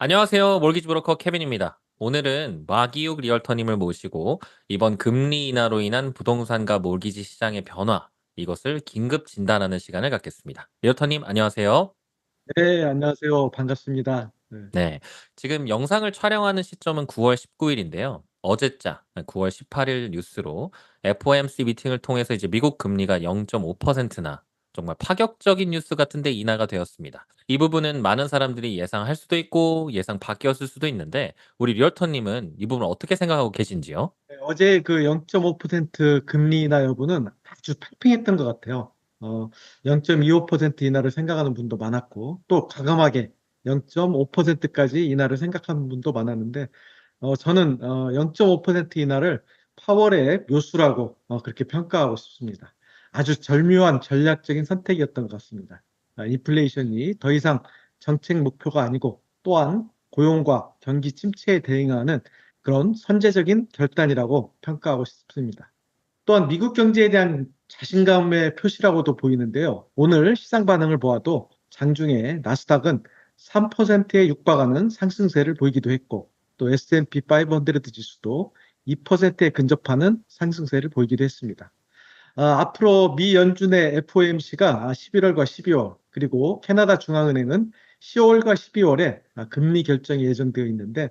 안녕하세요. 몰기지 브로커 케빈입니다. 오늘은 마기욱 리얼터님을 모시고 이번 금리 인하로 인한 부동산과 몰기지 시장의 변화, 이것을 긴급 진단하는 시간을 갖겠습니다. 리얼터님, 안녕하세요. 네, 안녕하세요. 반갑습니다. 네. 네. 지금 영상을 촬영하는 시점은 9월 19일인데요. 어제자 9월 18일 뉴스로 FOMC 미팅을 통해서 이제 미국 금리가 0.5%나 정말 파격적인 뉴스 같은데 인하가 되었습니다. 이 부분은 많은 사람들이 예상할 수도 있고 예상 밖이었을 수도 있는데 우리 리얼터님은 이 부분을 어떻게 생각하고 계신지요? 네, 어제 그 0.5% 금리 인하 여부는 아주 팽팽했던 것 같아요. 0.25% 인하를 생각하는 분도 많았고, 또 과감하게 0.5%까지 인하를 생각하는 분도 많았는데, 저는 0.5% 인하를 파월의 묘수라고 그렇게 평가하고 싶습니다. 아주 절묘한 전략적인 선택이었던 것 같습니다. 인플레이션이 더 이상 정책 목표가 아니고 또한 고용과 경기 침체에 대응하는 그런 선제적인 결단이라고 평가하고 싶습니다. 또한 미국 경제에 대한 자신감의 표시라고도 보이는데요. 오늘 시장 반응을 보아도 장중에 나스닥은 3%에 육박하는 상승세를 보이기도 했고 또 S&P 500 지수도 2%에 근접하는 상승세를 보이기도 했습니다. 앞으로 미 연준의 FOMC가 11월과 12월 그리고 캐나다 중앙은행은 10월과 12월에 금리 결정이 예정되어 있는데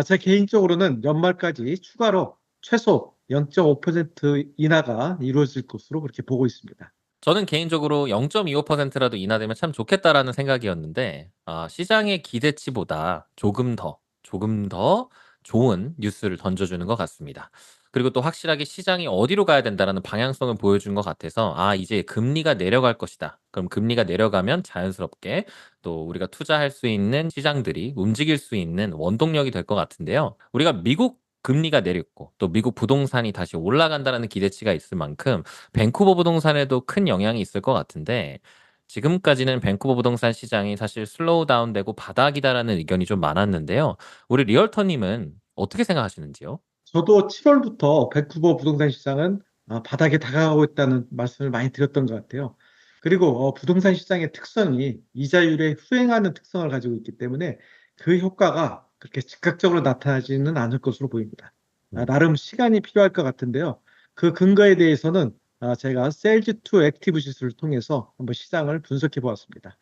제 개인적으로는 연말까지 추가로 최소 0.5% 인하가 이루어질 것으로 그렇게 보고 있습니다. 저는 개인적으로 0.25%라도 인하되면 참 좋겠다라는 생각이었는데 시장의 기대치보다 조금 더 좋은 뉴스를 던져주는 것 같습니다. 그리고 또 확실하게 시장이 어디로 가야 된다라는 방향성을 보여준 것 같아서 이제 금리가 내려갈 것이다. 그럼 금리가 내려가면 자연스럽게 또 우리가 투자할 수 있는 시장들이 움직일 수 있는 원동력이 될 것 같은데요. 우리가 미국 금리가 내렸고 또 미국 부동산이 다시 올라간다는 기대치가 있을 만큼 밴쿠버 부동산에도 큰 영향이 있을 것 같은데 지금까지는 밴쿠버 부동산 시장이 사실 슬로우 다운되고 바닥이다라는 의견이 좀 많았는데요. 우리 리얼터님은 어떻게 생각하시는지요? 저도 7월부터 밴쿠버 부동산 시장은 바닥에 다가가고 있다는 말씀을 많이 드렸던 것 같아요. 그리고 부동산 시장의 특성이 이자율에 후행하는 특성을 가지고 있기 때문에 그 효과가 그렇게 즉각적으로 나타나지는 않을 것으로 보입니다. 음. 나름 시간이 필요할 것 같은데요. 그 근거에 대해서는 제가 셀즈 투 액티브 지수를 통해서 한번 시장을 분석해 보았습니다.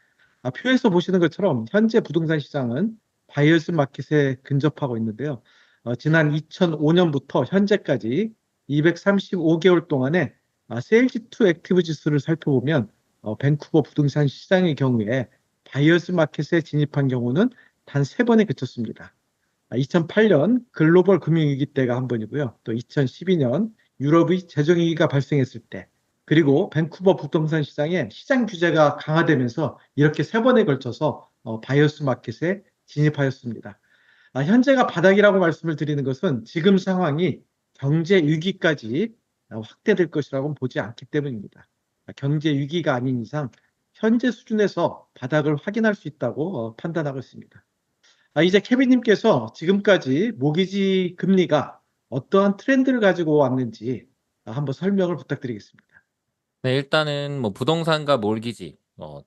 표에서 보시는 것처럼 현재 부동산 시장은 바이어스 마켓에 근접하고 있는데요. 지난 2005년부터 현재까지 235개월 동안에 세일즈2 액티브 지수를 살펴보면 밴쿠버 부동산 시장의 경우에 바이어스 마켓에 진입한 경우는 단 3번에 그쳤습니다. 2008년 글로벌 금융위기 때가 한 번이고요. 또 2012년 유럽의 재정위기가 발생했을 때, 그리고 밴쿠버 부동산 시장의 시장 규제가 강화되면서 이렇게 3번에 걸쳐서 바이어스 마켓에 진입하였습니다. 현재가 바닥이라고 말씀을 드리는 것은 지금 상황이 경제 위기까지 확대될 것이라고 보지 않기 때문입니다. 경제 위기가 아닌 이상 현재 수준에서 바닥을 확인할 수 있다고 판단하고 있습니다. 이제 케빈님께서 지금까지 모기지 금리가 어떠한 트렌드를 가지고 왔는지 한번 설명을 부탁드리겠습니다. 네, 일단은 뭐 부동산과 몰기지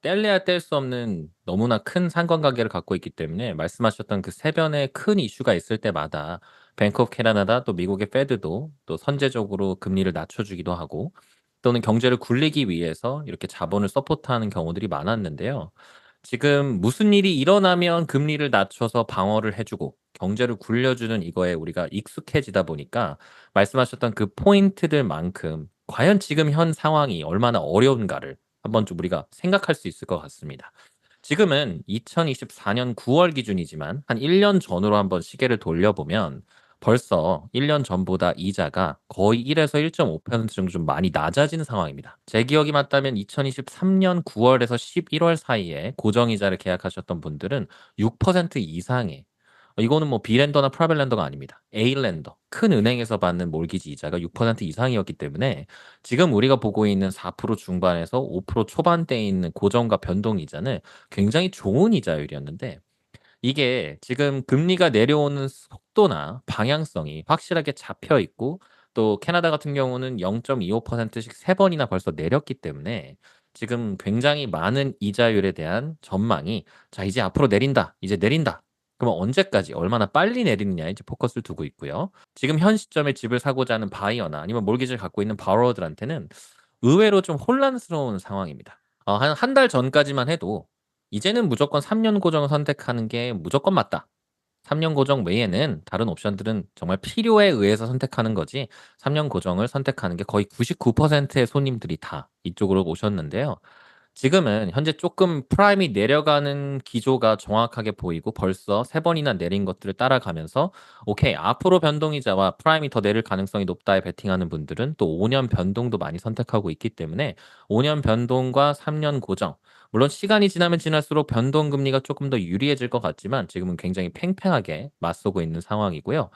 뗄래야 뗄 수 없는 너무나 큰 상관관계를 갖고 있기 때문에 말씀하셨던 그 세변의 큰 이슈가 있을 때마다 뱅크 오브 캐나다 또 미국의 페드도 또 선제적으로 금리를 낮춰주기도 하고 또는 경제를 굴리기 위해서 이렇게 자본을 서포트하는 경우들이 많았는데요. 지금 무슨 일이 일어나면 금리를 낮춰서 방어를 해주고 경제를 굴려주는 이거에 우리가 익숙해지다 보니까 말씀하셨던 그 포인트들만큼 과연 지금 현 상황이 얼마나 어려운가를 한번 좀 우리가 생각할 수 있을 것 같습니다. 지금은 2024년 9월 기준이지만 한 1년 전으로 한번 시계를 돌려보면 벌써 1년 전보다 이자가 거의 1에서 1.5% 정도 좀 많이 낮아진 상황입니다. 제 기억이 맞다면 2023년 9월에서 11월 사이에 고정이자를 계약하셨던 분들은 6% 이상의 이거는 뭐 B랜더나 프라벨랜더가 아닙니다. A랜더, 큰 은행에서 받는 몰기지 이자가 6% 이상이었기 때문에 지금 우리가 보고 있는 4% 중반에서 5% 초반대에 있는 고정과 변동 이자는 굉장히 좋은 이자율이었는데 이게 지금 금리가 내려오는 속도나 방향성이 확실하게 잡혀 있고 또 캐나다 같은 경우는 0.25%씩 3번이나 벌써 내렸기 때문에 지금 굉장히 많은 이자율에 대한 전망이 자, 이제 앞으로 내린다. 이제 내린다. 그럼 언제까지 얼마나 빨리 내리느냐에 이제 포커스를 두고 있고요. 지금 현 시점에 집을 사고자 하는 바이어나 아니면 몰기지를 갖고 있는 바로워들한테는 의외로 좀 혼란스러운 상황입니다. 한 달 전까지만 해도 이제는 무조건 3년 고정을 선택하는 게 무조건 맞다. 3년 고정 외에는 다른 옵션들은 정말 필요에 의해서 선택하는 거지 3년 고정을 선택하는 게 거의 99%의 손님들이 다 이쪽으로 오셨는데요. 지금은 현재 조금 프라임이 내려가는 기조가 정확하게 보이고 벌써 3번이나 내린 것들을 따라가면서 오케이 앞으로 변동이자와 프라임이 더 내릴 가능성이 높다에 베팅하는 분들은 또 5년 변동도 많이 선택하고 있기 때문에 5년 변동과 3년 고정 물론 시간이 지나면 지날수록 변동금리가 조금 더 유리해질 것 같지만 지금은 굉장히 팽팽하게 맞서고 있는 상황이고요.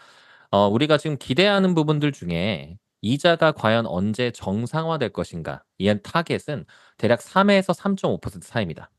우리가 지금 기대하는 부분들 중에 이자가 과연 언제 정상화될 것인가 이 타겟은 대략 3에서 3.5% 사이입니다.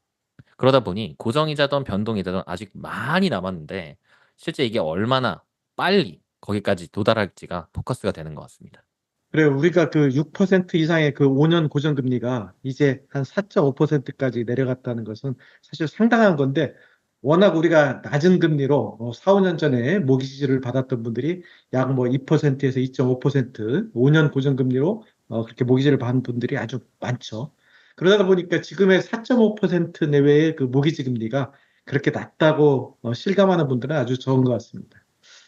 그러다 보니 고정이자든 변동이자든 아직 많이 남았는데 실제 이게 얼마나 빨리 거기까지 도달할지가 포커스가 되는 것 같습니다. 그래요. 우리가 그 6% 이상의 그 5년 고정금리가 이제 한 4.5%까지 내려갔다는 것은 사실 상당한 건데 워낙 우리가 낮은 금리로 4, 5년 전에 모기지를 받았던 분들이 약 뭐 2%에서 2.5% 5년 고정금리로 그렇게 모기지를 받은 분들이 아주 많죠. 그러다 보니까 지금의 4.5% 내외의 그 모기지 금리가 그렇게 낮다고 실감하는 분들은 아주 적은 것 같습니다.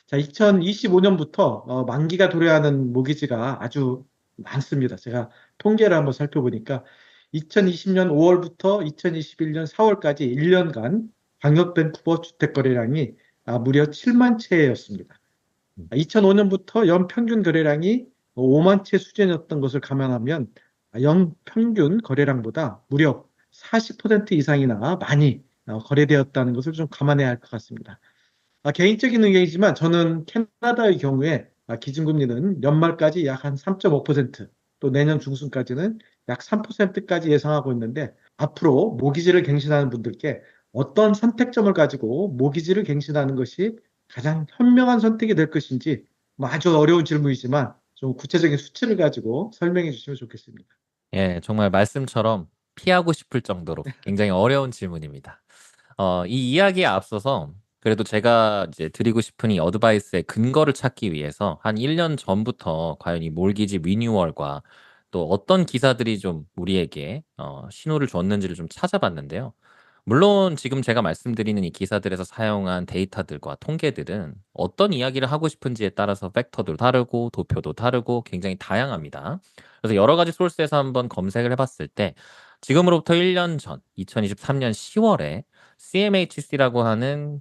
자, 2025년부터 만기가 도래하는 모기지가 아주 많습니다. 제가 통계를 한번 살펴보니까 2020년 5월부터 2021년 4월까지 1년간 광역 밴쿠버 주택 거래량이 무려 7만 채였습니다. 2005년부터 연 평균 거래량이 5만 채 수준이었던 것을 감안하면 연 평균 거래량보다 무려 40% 이상이나 많이 거래되었다는 것을 좀 감안해야 할 것 같습니다. 개인적인 의견이지만 저는 캐나다의 경우에 기준금리는 연말까지 약 한 3.5%, 또 내년 중순까지는 약 3%까지 예상하고 있는데 앞으로 모기지를 갱신하는 분들께 어떤 선택점을 가지고 모기지를 갱신하는 것이 가장 현명한 선택이 될 것인지 아주 어려운 질문이지만 좀 구체적인 수치를 가지고 설명해 주시면 좋겠습니다. 예, 정말 말씀처럼 피하고 싶을 정도로 굉장히 어려운 질문입니다. 이 이야기에 앞서서 그래도 제가 이제 드리고 싶은 이 어드바이스의 근거를 찾기 위해서 한 1년 전부터 과연 이 몰기지 리뉴얼과 또 어떤 기사들이 좀 우리에게 신호를 줬는지를 좀 찾아봤는데요. 물론 지금 제가 말씀드리는 이 기사들에서 사용한 데이터들과 통계들은 어떤 이야기를 하고 싶은지에 따라서 팩터도 다르고 도표도 다르고 굉장히 다양합니다. 그래서 여러 가지 소스에서 한번 검색을 해봤을 때 지금으로부터 1년 전 2023년 10월에 CMHC라고 하는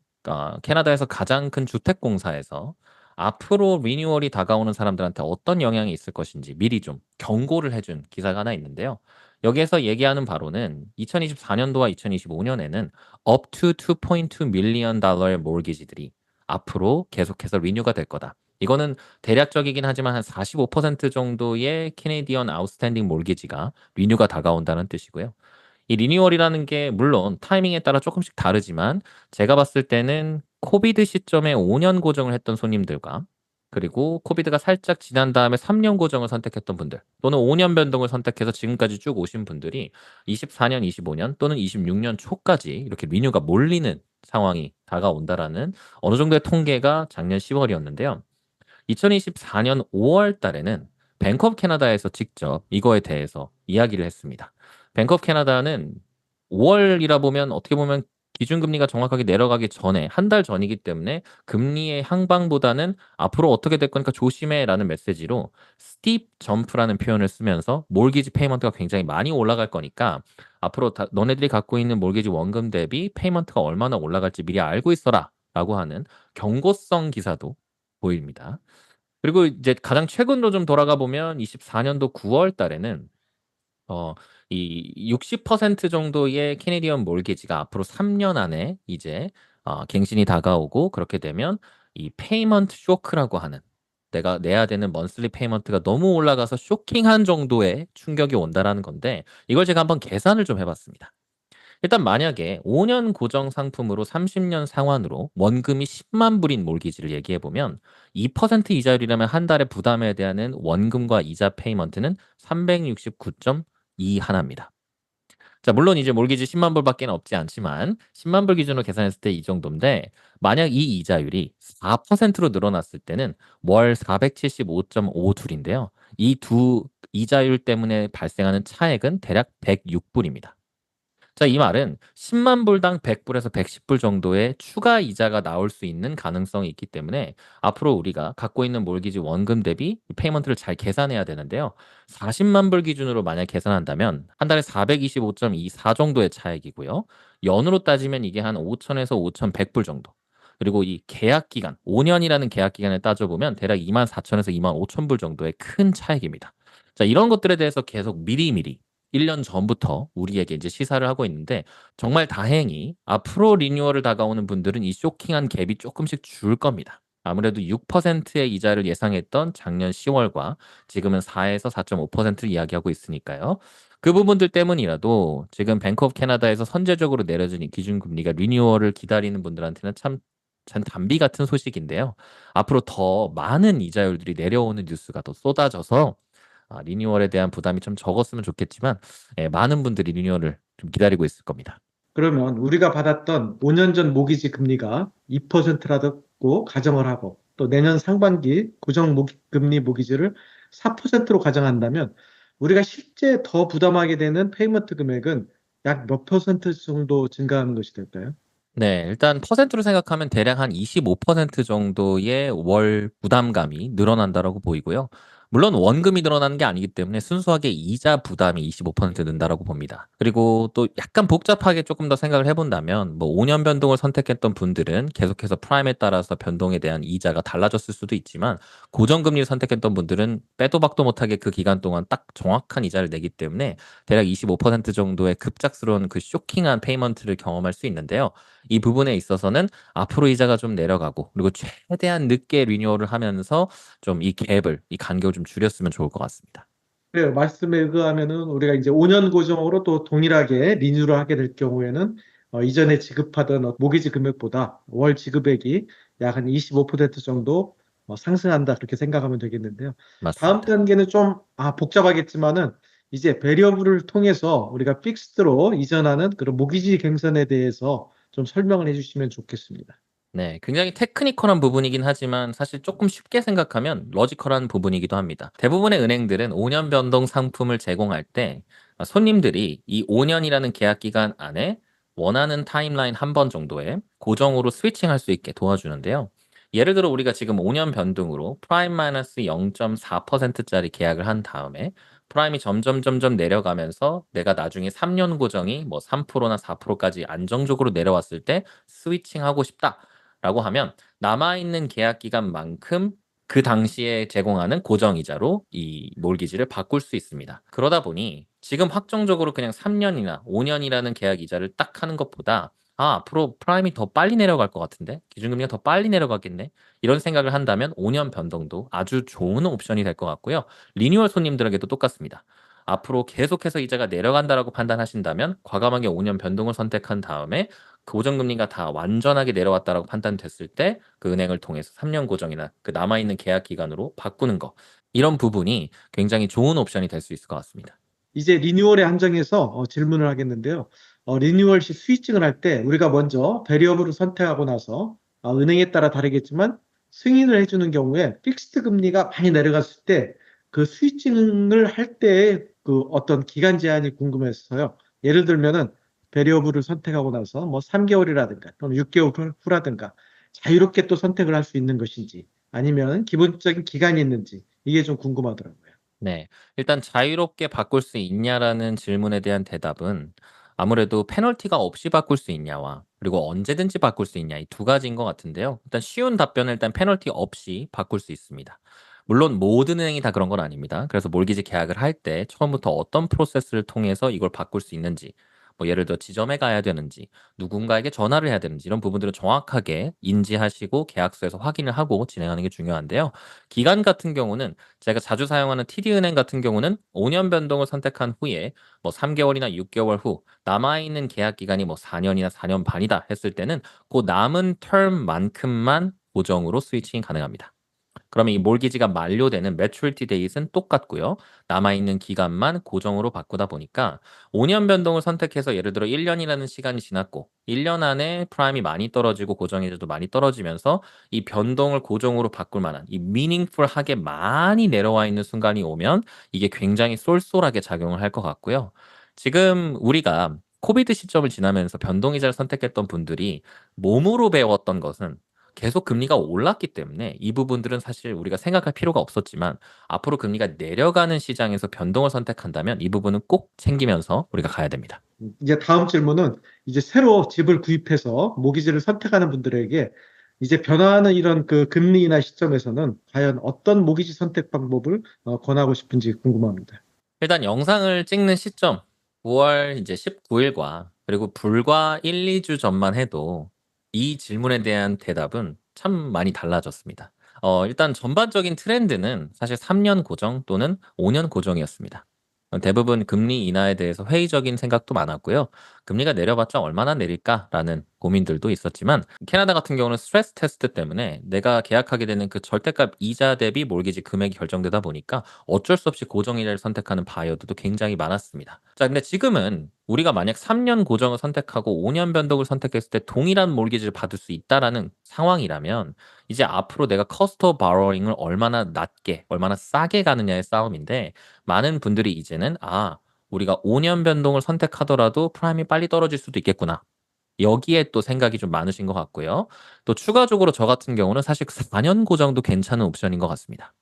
캐나다에서 가장 큰 주택공사에서 앞으로 리뉴얼이 다가오는 사람들한테 어떤 영향이 있을 것인지 미리 좀 경고를 해준 기사가 하나 있는데요. 여기에서 얘기하는 바로는 2024년도와 2025년에는 up to 2.2 million 달러의 몰기지들이 앞으로 계속해서 리뉴가 될 거다. 이거는 대략적이긴 하지만 한 45% 정도의 캐네디언 아웃스탠딩 몰기지가 리뉴가 다가온다는 뜻이고요. 이 리뉴얼이라는 게 물론 타이밍에 따라 조금씩 다르지만 제가 봤을 때는 코비드 시점에 5년 고정을 했던 손님들과 그리고 코비드가 살짝 지난 다음에 3년 고정을 선택했던 분들 또는 5년 변동을 선택해서 지금까지 쭉 오신 분들이 24년, 25년 또는 26년 초까지 이렇게 리뉴가 몰리는 상황이 다가온다라는 어느 정도의 통계가 작년 10월이었는데요. 2024년 5월 달에는 뱅크 오브 캐나다에서 직접 이거에 대해서 이야기를 했습니다. 뱅크 오브 캐나다는 5월이라 보면 어떻게 보면 기준금리가 정확하게 내려가기 전에 한 달 전이기 때문에 금리의 향방보다는 앞으로 어떻게 될 거니까 조심해라는 메시지로 스팁 점프라는 표현을 쓰면서 몰기지 페이먼트가 굉장히 많이 올라갈 거니까 앞으로 너네들이 갖고 있는 몰기지 원금 대비 페이먼트가 얼마나 올라갈지 미리 알고 있어라라고 하는 경고성 기사도 보입니다. 그리고 이제 가장 최근으로 좀 돌아가 보면 24년도 9월 달에는 어 이 60% 정도의 캐네디언 몰기지가 앞으로 3년 안에 이제 갱신이 다가오고 그렇게 되면 이 페이먼트 쇼크라고 하는 내가 내야 되는 먼슬리 페이먼트가 너무 올라가서 쇼킹한 정도의 충격이 온다라는 건데 이걸 제가 한번 계산을 좀 해 봤습니다. 일단 만약에 5년 고정 상품으로 30년 상환으로 원금이 10만 불인 몰기지를 얘기해 보면 2% 이자율이라면 한 달에 부담해야 되는 원금과 이자 페이먼트는 369.2 하나입니다. 자, 물론 이제 몰기지 10만 불밖에 없지 않지만 10만 불 기준으로 계산했을 때 이 정도인데 만약 이 이자율이 4%로 늘어났을 때는 월 475.52인데요. 이 두 이자율 때문에 발생하는 차액은 대략 106불입니다. 자, 이 말은 10만 불당 100불에서 110불 정도의 추가 이자가 나올 수 있는 가능성이 있기 때문에 앞으로 우리가 갖고 있는 몰기지 원금 대비 페이먼트를 잘 계산해야 되는데요. 40만 불 기준으로 만약 계산한다면 한 달에 425.24 정도의 차액이고요. 연으로 따지면 이게 한 5천에서 5,100불 정도. 그리고 이 계약 기간, 5년이라는 계약 기간을 따져보면 대략 2만 4천에서 2만 5천 불 정도의 큰 차액입니다. 자, 이런 것들에 대해서 계속 미리미리 1년 전부터 우리에게 이제 시사를 하고 있는데 정말 다행히 앞으로 리뉴얼을 다가오는 분들은 이 쇼킹한 갭이 조금씩 줄 겁니다. 아무래도 6%의 이자를 예상했던 작년 10월과 지금은 4에서 4.5%를 이야기하고 있으니까요. 그 부분들 때문이라도 지금 뱅크 오브 캐나다에서 선제적으로 내려진 이 기준금리가 리뉴얼을 기다리는 분들한테는 참 단비 같은 소식인데요. 앞으로 더 많은 이자율들이 내려오는 뉴스가 더 쏟아져서 리뉴얼에 대한 부담이 좀 적었으면 좋겠지만 많은 분들이 리뉴얼을 좀 기다리고 있을 겁니다. 그러면 우리가 받았던 5년 전 모기지 금리가 2%라고 가정을 하고 또 내년 상반기 금리 모기지를 4%로 가정한다면 우리가 실제 더 부담하게 되는 페이먼트 금액은 약 몇 퍼센트 정도 증가하는 것이 될까요? 네, 일단 퍼센트로 생각하면 대략 한 25% 정도의 월 부담감이 늘어난다라고 보이고요. 물론 원금이 늘어나는 게 아니기 때문에 순수하게 이자 부담이 25% 는다라고 봅니다. 그리고 또 약간 복잡하게 조금 더 생각을 해본다면 뭐 5년 변동을 선택했던 분들은 계속해서 프라임에 따라서 변동에 대한 이자가 달라졌을 수도 있지만 고정금리를 선택했던 분들은 빼도 박도 못하게 그 기간 동안 딱 정확한 이자를 내기 때문에 대략 25% 정도의 급작스러운 그 쇼킹한 페이먼트를 경험할 수 있는데요. 이 부분에 있어서는 앞으로 이자가 좀 내려가고 그리고 최대한 늦게 리뉴얼을 하면서 좀 이 갭을 이 간격을 좀 줄였으면 좋을 것 같습니다. 그래요. 말씀에 의하면은 우리가 이제 5년 고정으로 또 동일하게 리뉴를 하게 될 경우에는 이전에 지급하던 모기지 금액보다 월 지급액이 약 한 25% 정도 상승한다 그렇게 생각하면 되겠는데요. 다음 맞습니다. 단계는 좀 복잡하겠지만은 이제 베리어블을 통해서 우리가 픽스드로 이전하는 그런 모기지 갱선에 대해서 좀 설명을 해주시면 좋겠습니다. 네, 굉장히 테크니컬한 부분이긴 하지만 사실 조금 쉽게 생각하면 러지컬한 부분이기도 합니다. 대부분의 은행들은 5년 변동 상품을 제공할 때 손님들이 이 5년이라는 계약 기간 안에 원하는 타임라인 한 번 정도에 고정으로 스위칭할 수 있게 도와주는데요. 예를 들어 우리가 지금 5년 변동으로 프라임 마이너스 0.4%짜리 계약을 한 다음에 프라임이 점점 내려가면서 내가 나중에 3년 고정이 뭐 3%나 4%까지 안정적으로 내려왔을 때 스위칭하고 싶다. 라고 하면 남아있는 계약 기간만큼 그 당시에 제공하는 고정이자로 이 몰기지를 바꿀 수 있습니다. 그러다 보니 지금 확정적으로 그냥 3년이나 5년이라는 계약 이자를 딱 하는 것보다 앞으로 프라임이 더 빨리 내려갈 것 같은데 기준금리가 더 빨리 내려가겠네 이런 생각을 한다면 5년 변동도 아주 좋은 옵션이 될 것 같고요. 리뉴얼 손님들에게도 똑같습니다. 앞으로 계속해서 이자가 내려간다라고 판단하신다면 과감하게 5년 변동을 선택한 다음에 그 고정금리가 다 완전하게 내려왔다라고 판단됐을 때 그 은행을 통해서 3년 고정이나 그 남아있는 계약 기간으로 바꾸는 거. 이런 부분이 굉장히 좋은 옵션이 될 수 있을 것 같습니다. 이제 리뉴얼에 한정해서 질문을 하겠는데요. 리뉴얼 시 스위칭을 할 때 우리가 먼저 베리어블을 선택하고 나서 은행에 따라 다르겠지만 승인을 해주는 경우에 픽스드 금리가 많이 내려갔을 때 그 스위칭을 할 때 그 어떤 기간 제한이 궁금해서요. 예를 들면은 베리어블을 선택하고 나서 뭐 3개월이라든가 또는 6개월 후라든가 자유롭게 또 선택을 할 수 있는 것인지 아니면 기본적인 기간이 있는지 이게 좀 궁금하더라고요. 네. 일단 자유롭게 바꿀 수 있냐라는 질문에 대한 대답은 아무래도 페널티가 없이 바꿀 수 있냐와 그리고 언제든지 바꿀 수 있냐 이 두 가지인 것 같은데요. 일단 쉬운 답변은 일단 페널티 없이 바꿀 수 있습니다. 물론 모든 은행이 다 그런 건 아닙니다. 그래서 몰기지 계약을 할 때 처음부터 어떤 프로세스를 통해서 이걸 바꿀 수 있는지 뭐 예를 들어 지점에 가야 되는지 누군가에게 전화를 해야 되는지 이런 부분들을 정확하게 인지하시고 계약서에서 확인을 하고 진행하는 게 중요한데요. 기간 같은 경우는 제가 자주 사용하는 TD은행 같은 경우는 5년 변동을 선택한 후에 뭐 3개월이나 6개월 후 남아있는 계약 기간이 뭐 4년이나 4년 반이다 했을 때는 그 남은 텀만큼만 고정으로 스위칭이 가능합니다. 그러면 이 몰기지가 만료되는 maturity date은 똑같고요. 남아있는 기간만 고정으로 바꾸다 보니까 5년 변동을 선택해서 예를 들어 1년이라는 시간이 지났고 1년 안에 프라임이 많이 떨어지고 고정이자도 많이 떨어지면서 이 변동을 고정으로 바꿀 만한 이 meaningful하게 많이 내려와 있는 순간이 오면 이게 굉장히 쏠쏠하게 작용을 할 것 같고요. 지금 우리가 코비드 시점을 지나면서 변동이자를 선택했던 분들이 몸으로 배웠던 것은 계속 금리가 올랐기 때문에 이 부분들은 사실 우리가 생각할 필요가 없었지만 앞으로 금리가 내려가는 시장에서 변동을 선택한다면 이 부분은 꼭 챙기면서 우리가 가야 됩니다. 이제 다음 질문은 이제 새로 집을 구입해서 모기지를 선택하는 분들에게 이제 변화하는 이런 그 금리나 시점에서는 과연 어떤 모기지 선택 방법을 권하고 싶은지 궁금합니다. 일단 영상을 찍는 시점 9월 이제 19일과 그리고 불과 1, 2주 전만 해도 이 질문에 대한 대답은 참 많이 달라졌습니다. 일단 전반적인 트렌드는 사실 3년 고정 또는 5년 고정이었습니다. 대부분 금리 인하에 대해서 회의적인 생각도 많았고요. 금리가 내려봤자 얼마나 내릴까라는 고민들도 있었지만 캐나다 같은 경우는 스트레스 테스트 때문에 내가 계약하게 되는 그 절대값 이자 대비 몰기지 금액이 결정되다 보니까 어쩔 수 없이 고정이자를 선택하는 바이어들도 굉장히 많았습니다. 자, 근데 지금은 우리가 만약 3년 고정을 선택하고 5년 변동을 선택했을 때 동일한 몰기지를 받을 수 있다라는 상황이라면 이제 앞으로 내가 커스터 바로잉을 얼마나 낮게, 얼마나 싸게 가느냐의 싸움인데 많은 분들이 이제는 우리가 5년 변동을 선택하더라도 프라임이 빨리 떨어질 수도 있겠구나. 여기에 또 생각이 좀 많으신 것 같고요. 또 추가적으로 저 같은 경우는 사실 4년 고정도 괜찮은 옵션인 것 같습니다.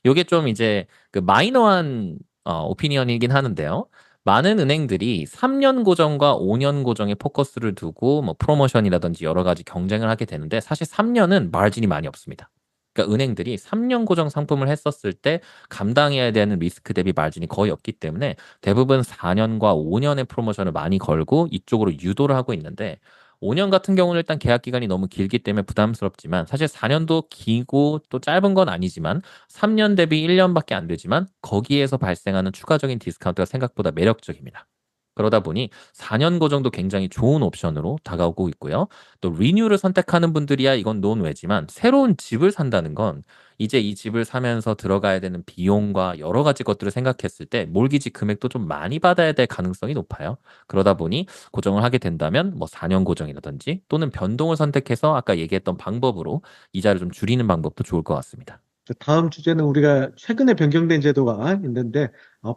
요게 좀 이제 그 마이너한 오피니언이긴 하는데요. 많은 은행들이 3년 고정과 5년 고정에 포커스를 두고 뭐 프로모션이라든지 여러 가지 경쟁을 하게 되는데 사실 3년은 마진이 많이 없습니다. 그러니까 은행들이 3년 고정 상품을 했었을 때 감당해야 되는 리스크 대비 마진이 거의 없기 때문에 대부분 4년과 5년의 프로모션을 많이 걸고 이쪽으로 유도를 하고 있는데 5년 같은 경우는 일단 계약 기간이 너무 길기 때문에 부담스럽지만 사실 4년도 길고 또 짧은 건 아니지만 3년 대비 1년밖에 안 되지만 거기에서 발생하는 추가적인 디스카운트가 생각보다 매력적입니다. 그러다 보니 4년 고정도 굉장히 좋은 옵션으로 다가오고 있고요. 또 리뉴를 선택하는 분들이야 이건 논외지만 새로운 집을 산다는 건 이제 이 집을 사면서 들어가야 되는 비용과 여러 가지 것들을 생각했을 때 몰기지 금액도 좀 많이 받아야 될 가능성이 높아요. 그러다 보니 고정을 하게 된다면 뭐 4년 고정이라든지 또는 변동을 선택해서 아까 얘기했던 방법으로 이자를 좀 줄이는 방법도 좋을 것 같습니다. 다음 주제는 우리가 최근에 변경된 제도가 있는데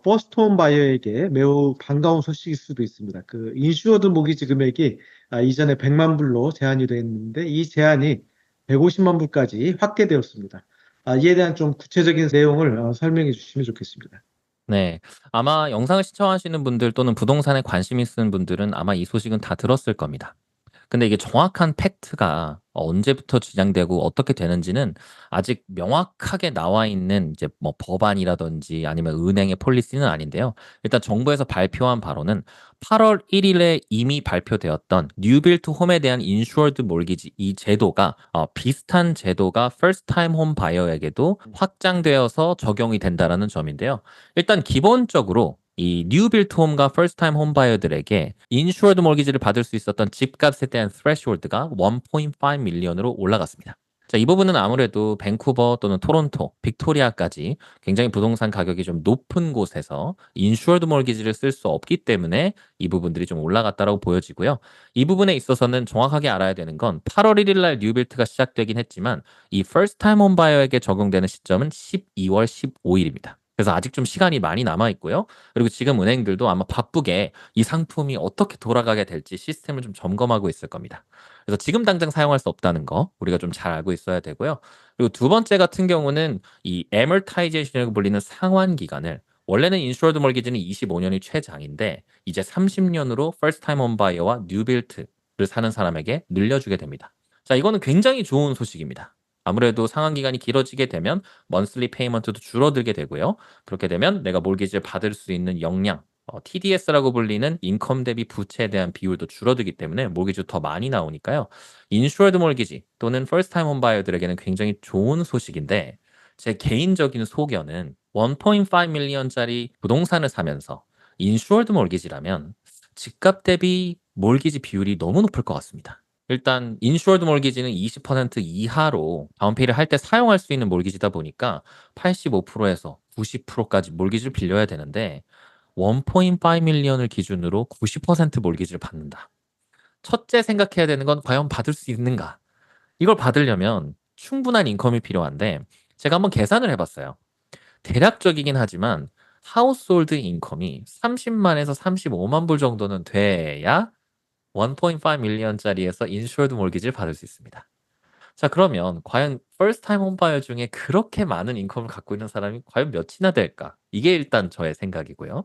버스트홈 바이어에게 매우 반가운 소식일 수도 있습니다. 그 인슈어드 모기지 금액이 이전에 100만 불로 제한이 되어 있는데 이 제한이 150만 불까지 확대되었습니다. 이에 대한 좀 구체적인 내용을 설명해 주시면 좋겠습니다. 네. 아마 영상을 시청하시는 분들 또는 부동산에 관심 있으신 분들은 아마 이 소식은 다 들었을 겁니다. 근데 이게 정확한 팩트가 언제부터 지정되고 어떻게 되는지는 아직 명확하게 나와 있는 이제 뭐 법안이라든지 아니면 은행의 폴리시는 아닌데요. 일단 정부에서 발표한 바로는 8월 1일에 이미 발표되었던 뉴빌트 홈에 대한 인슈어드 몰기지 이 제도가 비슷한 제도가 퍼스트 타임 홈 바이어에게도 확장되어서 적용이 된다라는 점인데요. 일단 기본적으로 이 뉴빌트 홈과 퍼스트 타임 홈 바이어들에게 인슈어드 몰기지를 받을 수 있었던 집값에 대한 스레시홀드가 1.5 밀리언으로 올라갔습니다. 자, 이 부분은 아무래도 밴쿠버 또는 토론토, 빅토리아까지 굉장히 부동산 가격이 좀 높은 곳에서 인슈어드 몰기지를 쓸 수 없기 때문에 이 부분들이 좀 올라갔다라고 보여지고요. 이 부분에 있어서는 정확하게 알아야 되는 건 8월 1일 날 뉴빌트가 시작되긴 했지만 이 퍼스트 타임 홈 바이어에게 적용되는 시점은 12월 15일입니다. 그래서 아직 좀 시간이 많이 남아 있고요. 그리고 지금 은행들도 아마 바쁘게 이 상품이 어떻게 돌아가게 될지 시스템을 좀 점검하고 있을 겁니다. 그래서 지금 당장 사용할 수 없다는 거 우리가 좀 잘 알고 있어야 되고요. 그리고 두 번째 같은 경우는 이 애머타이제이션이라고 불리는 상환 기간을 원래는 인슈어드 몰기지는 25년이 최장인데 이제 30년으로 퍼스트 타임 홈 바이어와 뉴빌트를 사는 사람에게 늘려주게 됩니다. 자, 이거는 굉장히 좋은 소식입니다. 아무래도 상환 기간이 길어지게 되면 먼슬리 페이먼트도 줄어들게 되고요. 그렇게 되면 내가 몰기지를 받을 수 있는 역량, TDS라고 불리는 인컴 대비 부채에 대한 비율도 줄어들기 때문에 몰기지도 더 많이 나오니까요. 인슈어드 몰기지 또는 퍼스트 타임 홈 바이어들에게는 굉장히 좋은 소식인데 제 개인적인 소견은 1.5 밀리언짜리 부동산을 사면서 인슈어드 몰기지라면 집값 대비 몰기지 비율이 너무 높을 것 같습니다. 일단 인슈어드 몰기지는 20% 이하로 다운페이를 할 때 사용할 수 있는 몰기지다 보니까 85%에서 90%까지 몰기지를 빌려야 되는데 1.5 밀리언을 기준으로 90% 몰기지를 받는다. 첫째 생각해야 되는 건 과연 받을 수 있는가? 이걸 받으려면 충분한 인컴이 필요한데 제가 한번 계산을 해봤어요. 대략적이긴 하지만 하우스홀드 인컴이 30만에서 35만 불 정도는 돼야 1.5 밀리언짜리에서 인슈어드 몰기지를 받을 수 있습니다. 자, 그러면 과연 퍼스트 타임 홈바이어 중에 그렇게 많은 인컴을 갖고 있는 사람이 과연 몇이나 될까? 이게 일단 저의 생각이고요.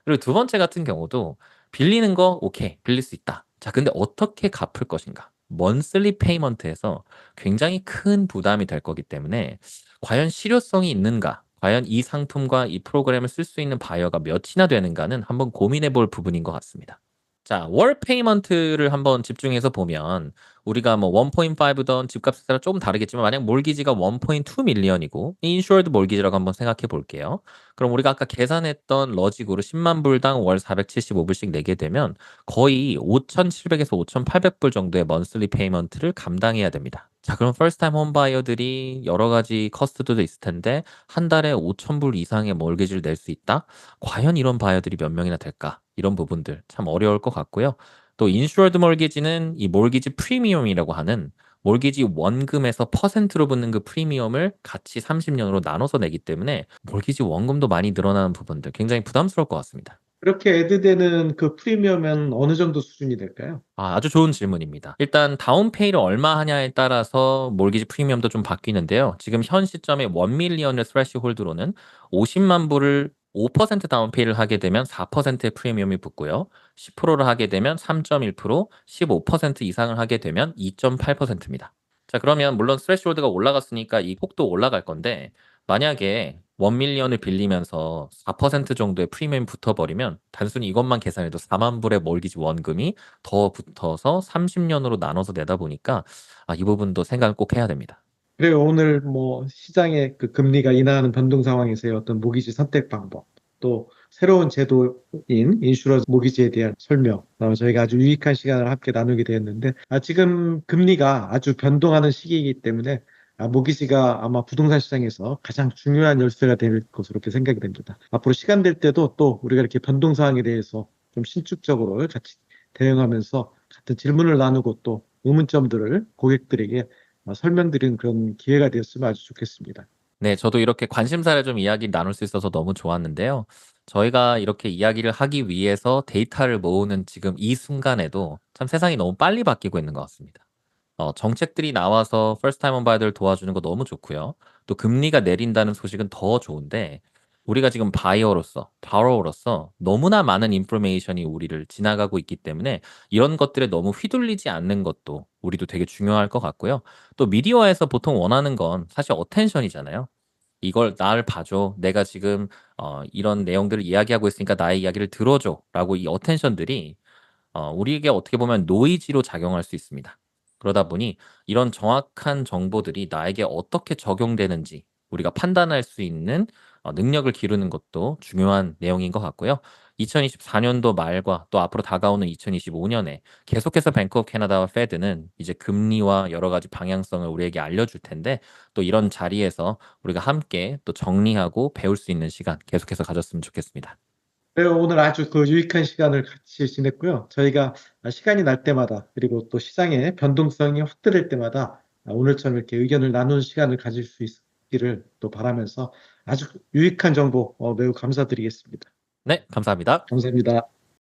그리고 두 번째 같은 경우도 빌리는 거 오케이, 빌릴 수 있다. 자, 근데 어떻게 갚을 것인가? 먼슬리 페이먼트에서 굉장히 큰 부담이 될 거기 때문에 과연 실효성이 있는가? 과연 이 상품과 이 프로그램을 쓸 수 있는 바이어가 몇이나 되는가는 한번 고민해 볼 부분인 것 같습니다. 자, 월 페이먼트를 한번 집중해서 보면 우리가 뭐 1.5던 집값에 따라 조금 다르겠지만 만약 몰기지가 1.2 밀리언이고 인슈어드 몰기지라고 한번 생각해 볼게요. 그럼 우리가 아까 계산했던 러직으로 10만 불당 월 475불씩 내게 되면 거의 5,700에서 5,800불 정도의 먼슬리 페이먼트를 감당해야 됩니다. 자, 그럼 퍼스트 타임 홈바이어들이 여러 가지 커스트도 있을 텐데 한 달에 5,000불 이상의 몰기지를 낼 수 있다? 과연 이런 바이어들이 몇 명이나 될까? 이런 부분들 참 어려울 것 같고요. 또 인슈어드 몰기지는 이 몰기지 프리미엄이라고 하는 몰기지 원금에서 퍼센트로 붙는 그 프리미엄을 같이 30년으로 나눠서 내기 때문에 몰기지 원금도 많이 늘어나는 부분들 굉장히 부담스러울 것 같습니다. 그렇게 애드되는 그 프리미엄은 어느 정도 수준이 될까요? 아주 좋은 질문입니다. 일단 다운페이를 얼마 하냐에 따라서 몰기지 프리미엄도 좀 바뀌는데요. 지금 현 시점에 1밀리언을 스레시홀드로는 50만 불을 5% 다운페이를 하게 되면 4%의 프리미엄이 붙고요. 10%를 하게 되면 3.1%, 15% 이상을 하게 되면 2.8%입니다. 자, 그러면 물론 스레시홀드가 올라갔으니까 이 폭도 올라갈 건데 만약에 1밀리언을 빌리면서 4% 정도의 프리미엄이 붙어버리면 단순히 이것만 계산해도 4만 불의 몰기지 원금이 더 붙어서 30년으로 나눠서 내다 보니까 이 부분도 생각을 꼭 해야 됩니다. 그래요. 오늘 뭐 시장의 그 금리가 인하하는 변동 상황에서의 어떤 모기지 선택 방법, 또 새로운 제도인 인슈런스 모기지에 대한 설명, 저희가 아주 유익한 시간을 함께 나누게 되었는데, 지금 금리가 아주 변동하는 시기이기 때문에 모기지가 아마 부동산 시장에서 가장 중요한 열쇠가 될 것으로 이렇게 생각이 됩니다. 앞으로 시간 될 때도 또 우리가 이렇게 변동 사항에 대해서 좀 신축적으로 같이 대응하면서 같은 질문을 나누고 또 의문점들을 고객들에게 설명드리는 그런 기회가 되었으면 아주 좋겠습니다. 네, 저도 이렇게 관심사를 좀 이야기 나눌 수 있어서 너무 좋았는데요. 저희가 이렇게 이야기를 하기 위해서 데이터를 모으는 지금 이 순간에도 참 세상이 너무 빨리 바뀌고 있는 것 같습니다. 정책들이 나와서 퍼스트 타임 홈바이어들을 도와주는 거 너무 좋고요. 또 금리가 내린다는 소식은 더 좋은데 우리가 지금 바이어로서, 바로워로서 너무나 많은 인포메이션이 우리를 지나가고 있기 때문에 이런 것들에 너무 휘둘리지 않는 것도 우리도 되게 중요할 것 같고요. 또 미디어에서 보통 원하는 건 사실 어텐션이잖아요. 이걸 나를 봐줘. 내가 지금 이런 내용들을 이야기하고 있으니까 나의 이야기를 들어줘라고 이 어텐션들이 우리에게 어떻게 보면 노이즈로 작용할 수 있습니다. 그러다 보니 이런 정확한 정보들이 나에게 어떻게 적용되는지 우리가 판단할 수 있는 능력을 기르는 것도 중요한 내용인 것 같고요. 2024년도 말과 또 앞으로 다가오는 2025년에 계속해서 뱅크 오브 캐나다와 페드는 이제 금리와 여러 가지 방향성을 우리에게 알려줄 텐데 또 이런 자리에서 우리가 함께 또 정리하고 배울 수 있는 시간 계속해서 가졌으면 좋겠습니다. 네, 오늘 아주 그 유익한 시간을 같이 지냈고요. 저희가 시간이 날 때마다 그리고 또 시장의 변동성이 확대될 때마다 오늘처럼 이렇게 의견을 나누는 시간을 가질 수 있기를 또 바라면서 아주 유익한 정보 매우 감사드리겠습니다. 네, 감사합니다. 감사합니다.